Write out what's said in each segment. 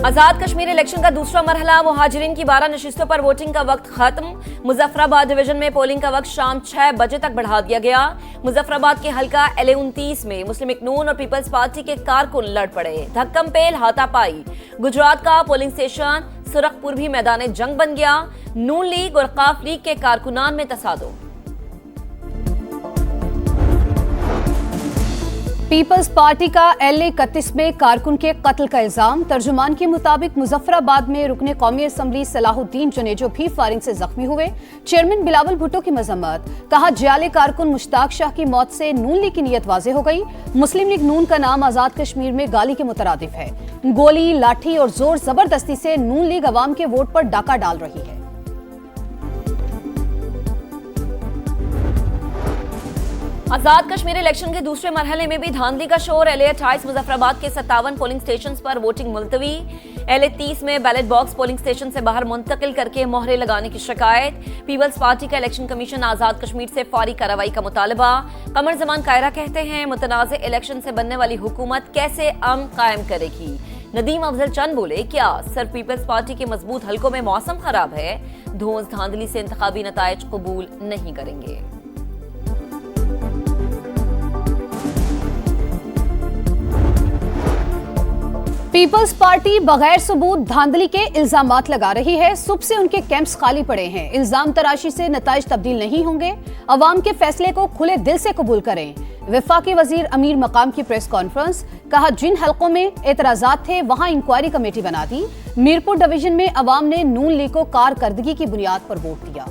आजाद Kashmir election का दूसरा मरहला, मुहाजिरीन की 12 नशिस्तों पर वोटिंग का वक्त खत्म। मुजफ्फराबाद डिवीजन में पोलिंग का वक्त शाम 6 बजे तक बढ़ा दिया गया। मुजफ्फराबाद के हल्का LA-29 में मुस्लिम लीग नून और पीपल्स पार्टी के कारकुन लड़ पड़े, धक्कम पेल हाथापाई। गुजरात का पोलिंग स्टेशन सुरखपुर भी मैदान जंग बन गया। नून लीग और काफ लीग के कारकुनान में तसादो। पीपल्स पार्टी का LA-31 में कारकुन के कत्ल का इल्जाम। तर्जुमान के मुताबिक मुजफ्फराबाद में रुकने कौमी असम्बली सलाहुद्दीन जुनेजो भी फायरिंग से जख्मी हुए। चेयरमैन बिलावल भुट्टो की मजम्मत, कहा जियाले कारकुन मुश्ताक शाह की मौत से नून लीग की नीयत वाज़ेह हो गई। मुस्लिम लीग नून का नाम आजाद कश्मीर में गाली के मुतरादिफ है। गोली, लाठी और जोर जबरदस्ती से नून लीग अवाम के वोट पर डाका डाल रही है। आजाद कश्मीर इलेक्शन के दूसरे मरहले में भी धांधली का शोर। LA-28 मुजफ्फराबाद के 57 पोलिंग स्टेशन पर वोटिंग मुलतवी। LA-30 में बैलेट बॉक्स पोलिंग स्टेशन से बाहर मुंतकिल करके मोहरे लगाने की शिकायत। पीपल्स पार्टी का इलेक्शन कमीशन आजाद कश्मीर से फौरी कार्रवाई का मुतालबा। कमर जमान कायरा कहते हैं, मुतनाज़ इलेक्शन से बनने वाली हुकूमत कैसे अमन कायम करेगी। नदीम अफजल चंद बोले, क्या सिर्फ पीपल्स पार्टी के मजबूत हलकों में मौसम खराब है? धौंस धांधली से इंतखाबी नतायज कबूल नहीं करेंगे। पीपल्स पार्टी बगैर सबूत धांधली के इल्जामात लगा रही है। सुबह से उनके कैंप्स खाली पड़े हैं। इल्जाम तराशी से नताइज तब्दील नहीं होंगे। अवाम के फैसले को खुले दिल से कबूल करें। वफाकी वजीर अमीर मकाम की प्रेस कॉन्फ्रेंस, कहा जिन हलकों में एतराजात थे वहां इंक्वायरी कमेटी बना दी। मीरपुर डिवीजन में अवाम ने नून लीग को कारकर्दगी की बुनियाद पर वोट दिया।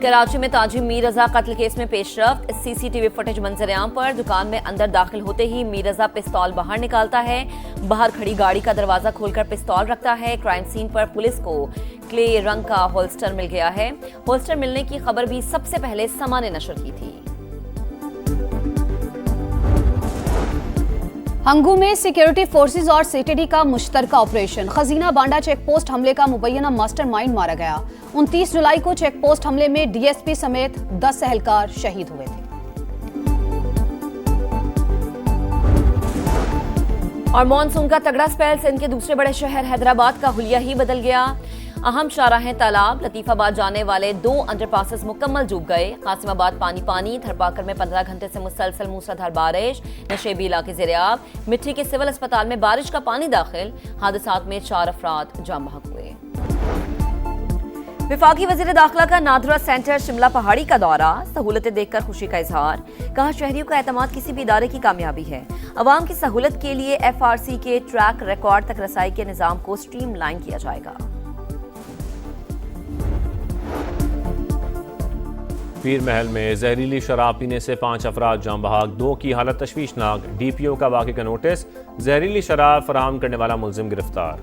कराची में ताजिम मीर रजा कत्ल केस में पेशरफ्त। CCTV फुटेज मंजर-ए-आम पर। दुकान में अंदर दाखिल होते ही मीर रजा पिस्तौल बाहर निकालता है। बाहर खड़ी गाड़ी का दरवाजा खोलकर पिस्तौल रखता है। क्राइम सीन पर पुलिस को क्ले रंग का होल्स्टर मिल गया है। होल्स्टर मिलने की खबर भी सबसे पहले समा ने नशर की थी। हंगू में सिक्योरिटी फोर्सेस और CTD का मुश्तरका ऑपरेशन। खजीना बांडा चेक पोस्ट हमले का मुबैना मास्टरमाइंड मारा गया। 29 जुलाई को चेक पोस्ट हमले में DSP समेत 10 एहलकार शहीद हुए थे। और मानसून का तगड़ा स्पेल। सिंध के दूसरे बड़े शहर हैदराबाद का हुलिया ही बदल गया। अहम शाहराहें तालाब, लतीफाबाद जाने वाले 2 अंडरपासेस मुकम्मल डूब गए। कासिमाबाद पानी पानी। थरपाकर में 15 घंटे से मुसलसल मूसलाधार बारिश। नशेबी इलाके ज़ेर-ए-आब। मिट्टी के सिविल अस्पताल में बारिश का पानी दाखिल। हादसात में 4 अफराद जाम बहक हुए। विफाकी वजीर दाखिला का नादरा सेंटर शिमला पहाड़ी का दौरा। सहूलतें देखकर खुशी का इजहार। कहा शहरियों का एतमाद किसी भी इदारे की कामयाबी है। अवाम की सहूलत के लिए FRC के ट्रैक रिकॉर्ड तक रसाई के निज़ाम को स्ट्रीमलाइन किया जाएगा। पीर महल में जहरीली शराब पीने से 5 अफराद जाम बहक, 2 की हालत तशवीशनाक। DPO का वाक़े का नोटिस। जहरीली शराब फराहम करने वाला मुलजिम गिरफ्तार।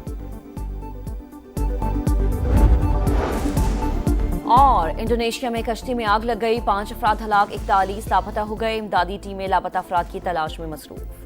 और इंडोनेशिया में कश्ती में आग लग गई, 5 अफराद हलाक, 41 लापता हो गए। इमदादी टीमें लापता अफराद की तलाश में मसरूफ।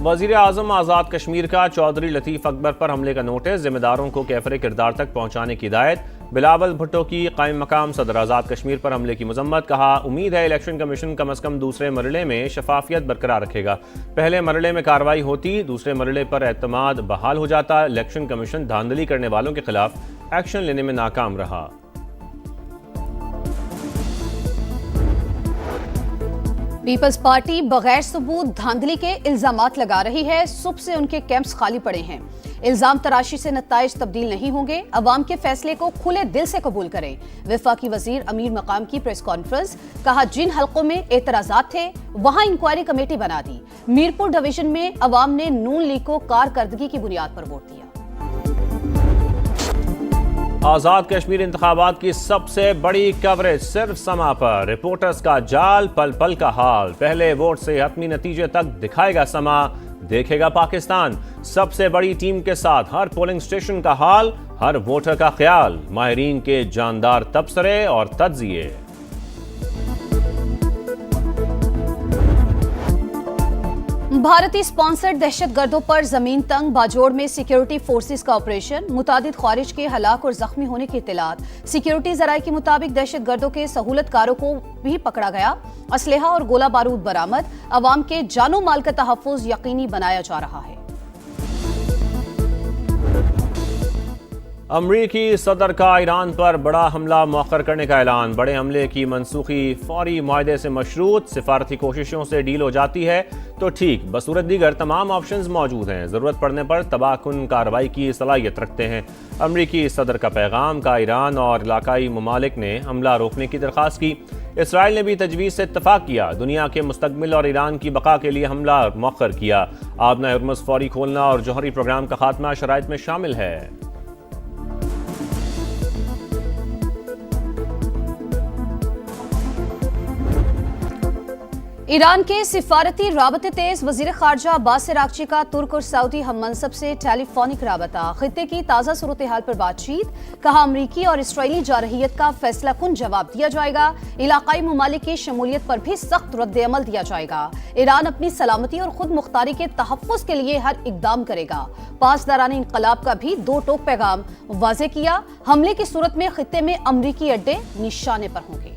वज़ीर आज़म आज़ाद कश्मीर का चौधरी लतीफ़ अकबर पर हमले का नोटिस। जिम्मेदारों को कैफरे किरदार तक पहुंचाने की हिदायत। बिलावल भुट्टो की कायम मकाम सदर आज़ाद कश्मीर पर हमले की मजम्मत। कहा उम्मीद है इलेक्शन कमीशन कम अज़ कम दूसरे मरहले में शफाफियत बरकरार रखेगा। पहले मरहले में कार्रवाई होती, दूसरे मरहले पर एतमाद बहाल हो जाता। इलेक्शन कमीशन धांधली करने वालों के खिलाफ एक्शन लेने में नाकाम रहा। पीपल्स पार्टी बगैर सबूत धांधली के इल्जामात लगा रही है। सुबह से उनके कैंप्स खाली पड़े हैं। इल्जाम तराशी से नताइज तब्दील नहीं होंगे। अवाम के फैसले को खुले दिल से कबूल करें। वफाकी वजीर अमीर मकाम की प्रेस कॉन्फ्रेंस, कहा जिन हलकों में एतराजात थे वहां इंक्वायरी कमेटी बना दी। मीरपुर डिवीजन में अवाम ने नून लीग को कारकर्दगी की बुनियाद पर वोट दिया। आजाद कश्मीर इंतखाबात की सबसे बड़ी कवरेज सिर्फ समा पर। रिपोर्टर्स का जाल, पल पल का हाल। पहले वोट से हतमी नतीजे तक दिखाएगा समा, देखेगा पाकिस्तान। सबसे बड़ी टीम के साथ हर पोलिंग स्टेशन का हाल, हर वोटर का ख्याल। माहिरीन के जानदार तबसरे और तज्जिए। भारतीय स्पॉन्सर्ड दहशतगर्दों पर जमीन तंग बाजोड़ में सिक्योरिटी फोर्सेस का ऑपरेशन, मुतादिद खारिज के हलाक और जख्मी होने की इत्तलात। सिक्योरिटी जराये के मुताबिक दहशतगर्दों के सहूलतकारों को भी पकड़ा गया। असलहा और गोला बारूद बरामद। अवाम के जानो माल का तहफ्फुज यकीनी बनाया जा रहा है। अमरीकी सदर का ईरान पर बड़ा हमला मौखर करने का ऐलान। बड़े हमले की मनसूखी फौरी मुआहदे से मशरूत, सिफारती कोशिशों से डील हो जाती है तो ठीक, बसूरत दीगर तमाम ऑप्शंस मौजूद हैं। ज़रूरत पड़ने पर तबाहकुन कार्रवाई की सलाहियत रखते हैं। अमरीकी सदर का पैगाम का ईरान और इलाकाई ममालिक ने हमला रोकने की दरख्वास्त की। इसराइल ने भी तजवीज़ से इत्तफाक किया। दुनिया के मुस्तकबिल और ईरान की बका के लिए हमला मौखर किया। आबना हरमुज़ फौरी खोलना और जौहरी प्रोग्राम का खात्मा शराइत में शामिल है। ईरान के सिफारती राबते तेज। वजीर खारजा अब्बास अरागची का तुर्क और सऊदी हम मनसब से टेलीफोनिक राबता। खित्ते की ताज़ा सूरत हाल पर बातचीत। कहा अमरीकी और इसराइली जारहियत का फैसला कुन जवाब दिया जाएगा। इलाकाई ममालिक की शमूलियत पर भी सख्त रद्द अमल दिया जाएगा। ईरान अपनी सलामती और खुद मुख्तारी के तहफ़्फ़ुज़ के लिए हर इकदाम करेगा। पासदारान इनकलाब का भी दो टोक पैगाम वाज़े किया। हमले की सूरत में खित्ते में अमरीकी अड्डे निशाने पर होंगे।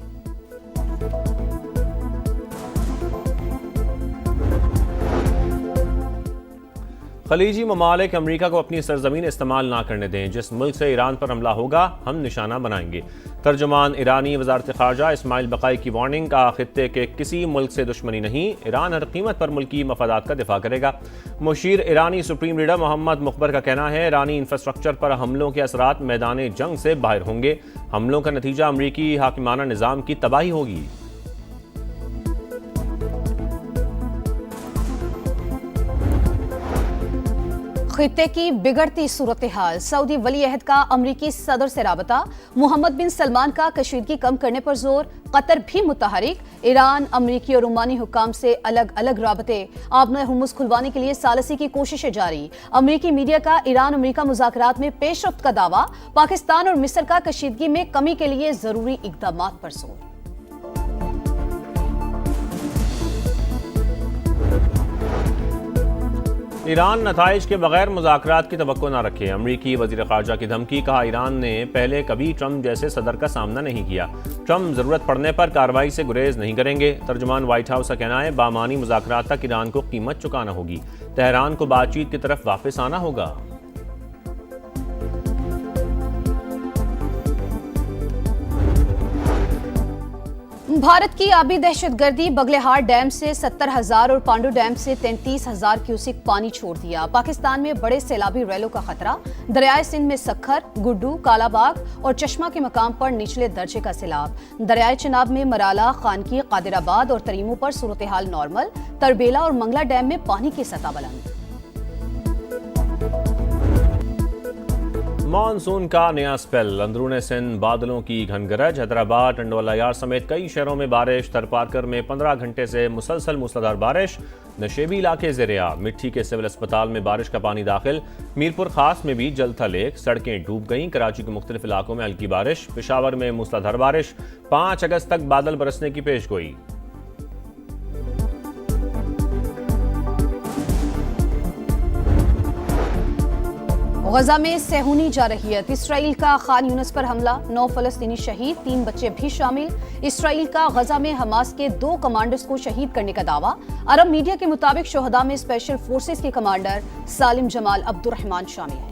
खलीजी ममालिक अमरीका को अपनी सरजमीन इस्तेमाल ना करने दें। जिस मुल्क से ईरान पर हमला होगा हम निशाना बनाएंगे। तर्जुमान ईरानी वजारत खारजा इस्माइल बकाई की वार्निंग का खित्ते के किसी मुल्क से दुश्मनी नहीं, ईरान हर कीमत पर मुल्की मफादात का दिफा करेगा। मुशीर ईरानी सुप्रीम लीडर मोहम्मद मुखबर का कहना है ईरानी इंफ्रास्ट्रक्चर पर हमलों के असरात मैदान जंग से बाहर होंगे। हमलों का नतीजा अमरीकी हाकिमाना निज़ाम की तबाही होगी। खित्ते की बिगड़ती सूरत हाल। सऊदी वली अहद का अमरीकी सदर से राबता। मोहम्मद बिन सलमान का कशीदगी कम करने पर जोर। कतर भी मुतहरिक। ईरान, अमरीकी और ओमानी हुक्काम से अलग अलग राबते। आबना हुर्मुज़ खुलवाने के लिए सालसी की कोशिशें जारी। अमरीकी मीडिया का ईरान अमरीका मुज़ाकरात में पेशरफ्त का दावा। पाकिस्तान और मिस्र का कशीदगी में कमी के लिए जरूरी इकदाम पर जोर। ईरान नताइज के बगैर मुज़ाकरात की तवक्को न रखे। अमरीकी वज़ीर ख़ारजा की धमकी। कहा ईरान ने पहले कभी ट्रंप जैसे सदर का सामना नहीं किया। ट्रंप ज़रूरत पड़ने पर कार्रवाई से गुरेज नहीं करेंगे। तर्जुमान व्हाइट हाउस का कहना है बामानी मुज़ाकरात तक ईरान को कीमत चुकाना होगी। तेहरान को बातचीत की तरफ वापस आना होगा। भारत की आबी दहशतगर्दी। बगलेहार डैम से 70,000 और पांडू डैम से 33,000 क्यूसिक पानी छोड़ दिया। पाकिस्तान में बड़े सैलाबी रैलों का खतरा। दरियाए सिंध में सखर, गुड्डू, कालाबाग और चश्मा के मकाम पर निचले दर्जे का सैलाब। दरियाए चिनाब में मराला, खानकी, कादिराबाद और तरीमों पर सूरत हाल नॉर्मल। तरबेला और मंगला डैम में पानी की सतह बुलंद। मानसून का नया स्पेल। अंदरून सिंध बादलों की घनगरज। हैदराबाद, टंडवाला यार समेत कई शहरों में बारिश। थरपारकर में 15 घंटे से मुसलसल मूसलाधार बारिश। नशेबी इलाके ज़ेर-ए-आब। मिट्टी के सिविल अस्पताल में बारिश का पानी दाखिल। मीरपुर खास में भी जल था लेक। सड़कें डूब गईं। कराची के मुख्तलिफ इलाकों में हल्की बारिश। पेशावर में मूसलाधार बारिश। 5 अगस्त तक बादल बरसने की पेशगोई। गजा में सेहूनी जारहियत। इसराइल का खान यूनिस पर हमला। 9 फलस्तीनी शहीद, 3 बच्चे भी शामिल। इसराइल का गजा में हमास के 2 कमांडर्स को शहीद करने का दावा। अरब मीडिया के मुताबिक शोहदा में स्पेशल फोर्सेस के कमांडर सालिम जमाल अब्दुर्रहमान शामिल हैं।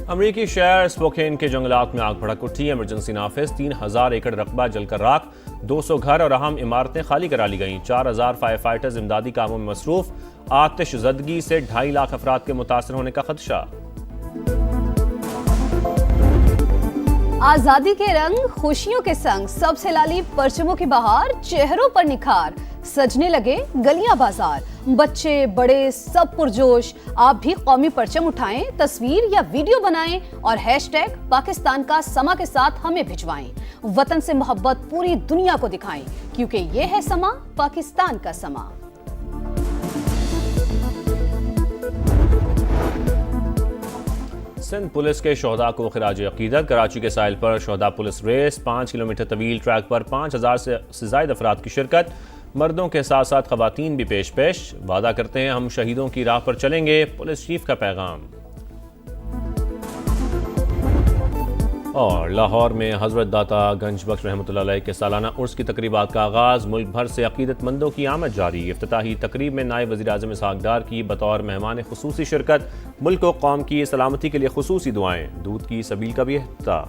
अमरीकी शहर स्पोकेन के जंगलात में आग भड़क उठी। इमरजेंसी नाफिज। 3,000 एकड़ रकबा जलकर राख। 200 घर और अहम इमारतें खाली करा ली गईं। 4,000 फायर फाइटर्स इमदादी कामों में मसरूफ। आतिशज़दगी से 2.5 लाख अफराद के मुतासर होने का खदशा। आजादी के रंग खुशियों के संग सबसे लाली परचमों की बहार। चेहरों पर निखार, सजने लगे गलियां बाजार। बच्चे बड़े सब पुरजोश। आप भी कौमी परचम उठाएं, तस्वीर या वीडियो बनाएं और हैशटैग पाकिस्तान का समा के साथ हमें भिजवाएं। वतन से मोहब्बत पूरी दुनिया को दिखाएं, क्योंकि ये है समा पाकिस्तान का समा। सिंध पुलिस के शोहदा को खिराज अकीदत। कराची के साहिल पर शोहदा पुलिस रेस, 5 किलोमीटर तवील ट्रैक पर 5000 से ज़ायद अफराद की शिरकत। मर्दों के साथ साथ खवातीन भी पेश वादा करते हैं हम शहीदों की राह पर चलेंगे, पुलिस चीफ का पैगाम। और लाहौर में हज़रत दाता गंज बख्श रहमतुल्लाह अलैह के सालाना उर्स की तकरीबात का आगाज़। मुल्क भर से अकीदतमंदों की आमद जारी। इफ्तिताही तकरीब में नायब वज़ीर आज़म इसहाक़ डार की बतौर मेहमान खुसूसी शिरकत। मुल्क व कौम की सलामती के लिए खुसूसी दुआएं। दूध की सबील का भी अहता।